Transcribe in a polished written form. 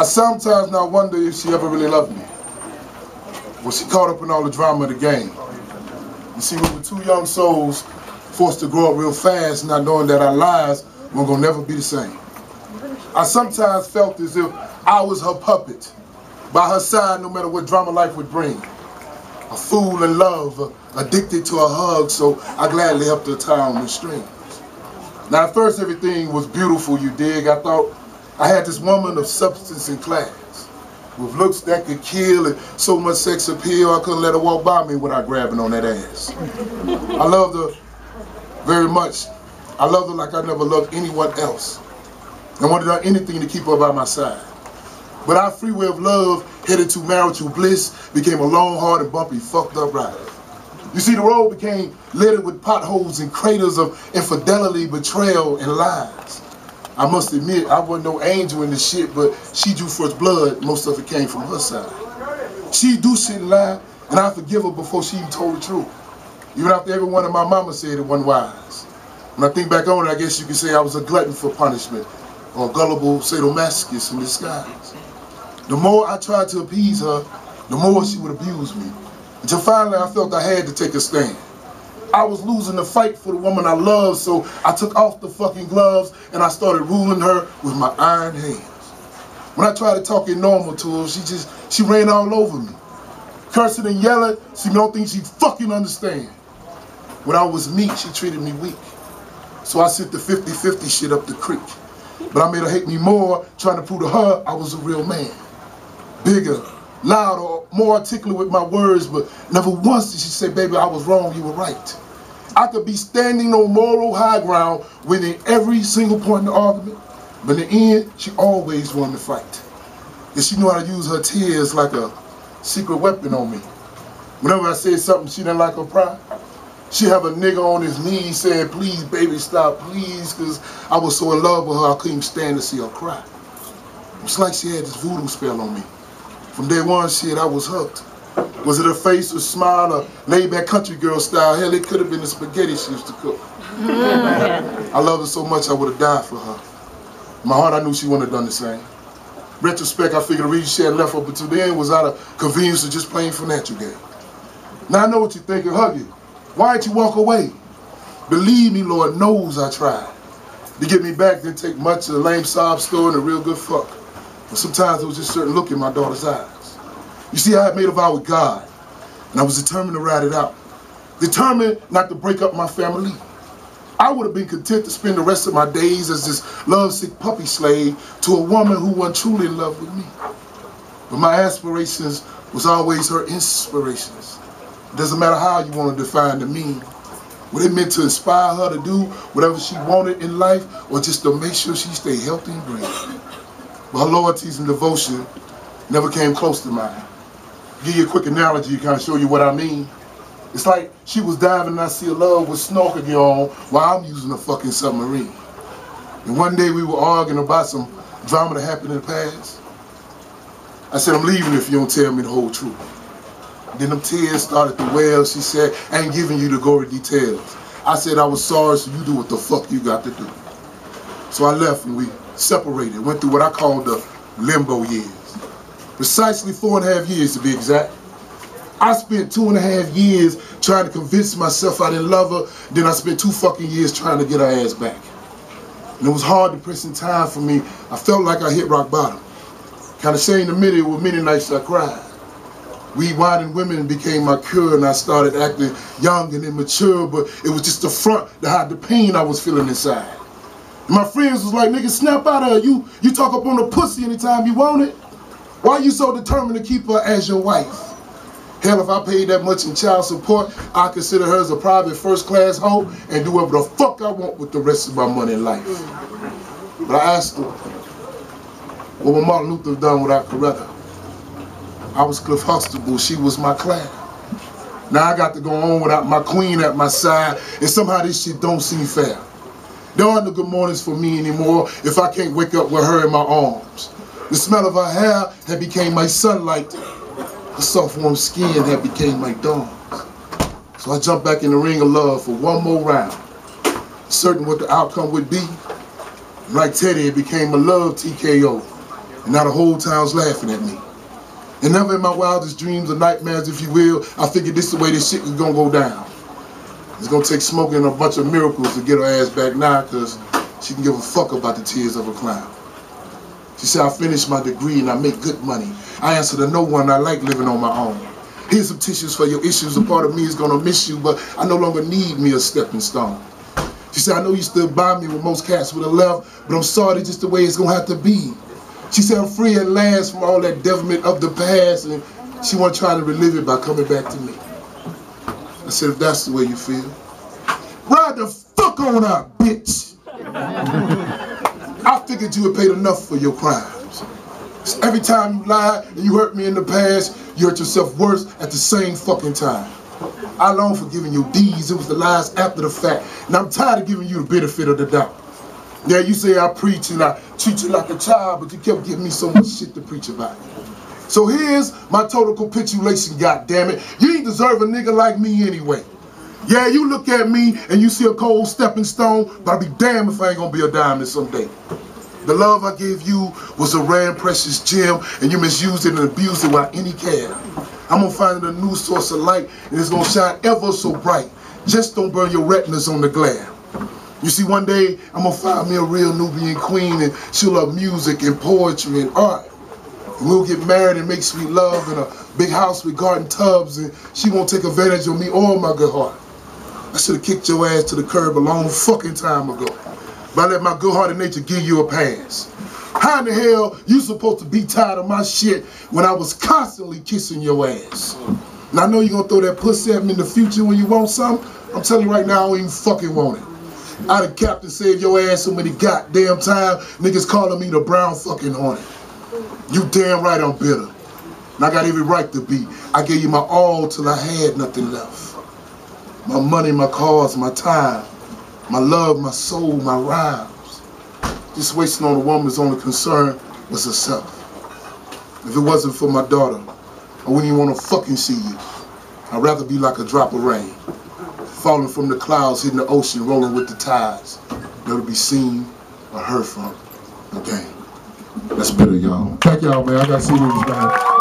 I sometimes now wonder if she ever really loved me. Was she caught up in all the drama of the game? You see, we were two young souls forced to grow up real fast, not knowing that our lives were gonna never be the same. I sometimes felt as if I was her puppet, by her side no matter what drama life would bring. A fool in love, addicted to a hug, so I gladly helped her tie on the strings. Now at first everything was beautiful, you dig. I thought I had this woman of substance and class, with looks that could kill and so much sex appeal I couldn't let her walk by me without grabbing on that ass. I loved her very much. I loved her like I never loved anyone else. I wanted to do anything to keep her by my side. But our freeway of love, headed to marital bliss, became a long, hard, and bumpy, fucked up ride. You see, the road became littered with potholes and craters of infidelity, betrayal, and lies. I must admit, I wasn't no angel in this shit, but she drew first blood. Most of it came from her side. She do shit and lie, and I forgive her before she even told the truth. Even after every one of my mama said it wasn't wise. When I think back on it, I guess you could say I was a glutton for punishment, or a gullible sadomasochist in disguise. The more I tried to appease her, the more she would abuse me. Until finally I felt I had to take a stand. I was losing the fight for the woman I loved, so I took off the fucking gloves and I started ruling her with my iron hands. When I tried to talk it normal to her, she ran all over me. Cursing and yelling, she don't think she fucking understand. When I was meek, she treated me weak. So I sent the 50-50 shit up the creek. But I made her hate me more, trying to prove to her I was a real man. Bigger, louder, more articulate with my words, but never once did she say, baby, I was wrong, you were right. I could be standing on moral high ground, winning every single point in the argument, but in the end, she always wanted to fight. And she knew how to use her tears like a secret weapon on me. Whenever I said something she didn't like her pride, she'd have a nigga on his knees saying, please, baby, stop, please, because I was so in love with her, I couldn't stand to see her cry. It's like she had this voodoo spell on me. From day one, shit, I was hooked. Was it her face or smile or laid-back country girl style? Hell, it could have been the spaghetti she used to cook. I loved her so much I would have died for her. In my heart, I knew she wouldn't have done the same. Retrospect, I figured the reason she had left up until then was out of convenience or just plain financial gain. Now I know what you're thinking, Huggy. Why'd you walk away? Believe me, Lord knows I tried. To get me back didn't take much of a lame sob story and a real good fuck. But sometimes there was just a certain look in my daughter's eyes. You see, I had made a vow with God, and I was determined to ride it out. Determined not to break up my family. I would have been content to spend the rest of my days as this lovesick puppy slave to a woman who wasn't truly in love with me. But my aspirations was always her inspirations. It doesn't matter how you want to define the meaning. What it meant to inspire her to do whatever she wanted in life, or just to make sure she stayed healthy and green. But her loyalties and devotion never came close to mine. To give you a quick analogy to kind of show you what I mean. It's like she was diving and I see a love with snorkel gear on while I'm using a fucking submarine. And one day we were arguing about some drama that happened in the past. I said, I'm leaving if you don't tell me the whole truth. Then them tears started to well. She said, I ain't giving you the gory details. I said I was sorry, so you do what the fuck you got to do. So I left and we separated, went through what I call the limbo years. Precisely 4.5 years to be exact. I spent 2.5 years trying to convince myself I didn't love her, then I spent 2 fucking years trying to get her ass back. And it was hard, depressing time for me. I felt like I hit rock bottom. Kind of shame to admit it, with many nights I cried. Weed, wine, and women became my cure, and I started acting young and immature, but it was just the front to hide the pain I was feeling inside. And my friends was like, nigga, snap out of her. You talk up on the pussy anytime you want it. Why are you so determined to keep her as your wife? Hell, if I paid that much in child support, I consider her as a private first-class hoe and do whatever the fuck I want with the rest of my money in life. But I asked her, what would Martin Luther have done without Coretta? I was Cliff Huxtable, she was my clown. Now I got to go on without my queen at my side, and somehow this shit don't seem fair. There aren't no good mornings for me anymore if I can't wake up with her in my arms. The smell of her hair had became my sunlight. Her soft warm skin had became my dawn. So I jumped back in the ring of love for one more round, certain what the outcome would be. Like Teddy, it became a love TKO. And now the whole town's laughing at me. And never in my wildest dreams or nightmares, if you will, I figured this is the way this shit is gonna go down. It's gonna take Smokey and a bunch of miracles to get her ass back now, cause she can give a fuck about the tears of a clown. She said, I finished my degree and I make good money. I answer to no one, I like living on my own. Here's some tissues for your issues. A part of me is gonna miss you, but I no longer need me a stepping stone. She said, I know you stood by me when most cats would have left, but I'm sorry, that's just the way it's gonna have to be. She said, I'm free at last from all that devilment of the past, and she wasn't trying to relive it by coming back to me. I said, if that's the way you feel, ride the fuck on out, bitch. I figured you had paid enough for your crimes. So every time you lied and you hurt me in the past, you hurt yourself worse at the same fucking time. I long for giving you these. It was the lies after the fact. And I'm tired of giving you the benefit of the doubt. Yeah, you say I preach and I treat you like a child, but you kept giving me so much shit to preach about. So here's my total capitulation, goddammit. You ain't deserve a nigga like me anyway. Yeah, you look at me and you see a cold stepping stone, but I'll be damned if I ain't gonna be a diamond someday. The love I gave you was a rare and precious gem, and you misused it and abused it without any care. I'm gonna find a new source of light, and it's gonna shine ever so bright. Just don't burn your retinas on the glare. You see, one day, I'm gonna find me a real Nubian queen, and she'll love music and poetry and art. And we'll get married and make sweet love in a big house with garden tubs, and she won't take advantage of me or my good heart. I should have kicked your ass to the curb a long fucking time ago. But I let my good-hearted nature give you a pass. How in the hell you supposed to be tired of my shit when I was constantly kissing your ass? And I know you're gonna throw that pussy at me in the future when you want something. I'm telling you right now, I don't even fucking want it. I done capped and saved your ass so many goddamn times, niggas calling me the brown fucking hornet. You damn right I'm bitter. And I got every right to be. I gave you my all till I had nothing left. My money, my cars, my time, my love, my soul, my rhymes. Just wasting on a woman's only concern was herself. If it wasn't for my daughter, I wouldn't even want to fucking see you. I'd rather be like a drop of rain, falling from the clouds, hitting the ocean, rolling with the tides, never to be seen or heard from again. That's better, y'all. Thank y'all, man. I got to see you guys.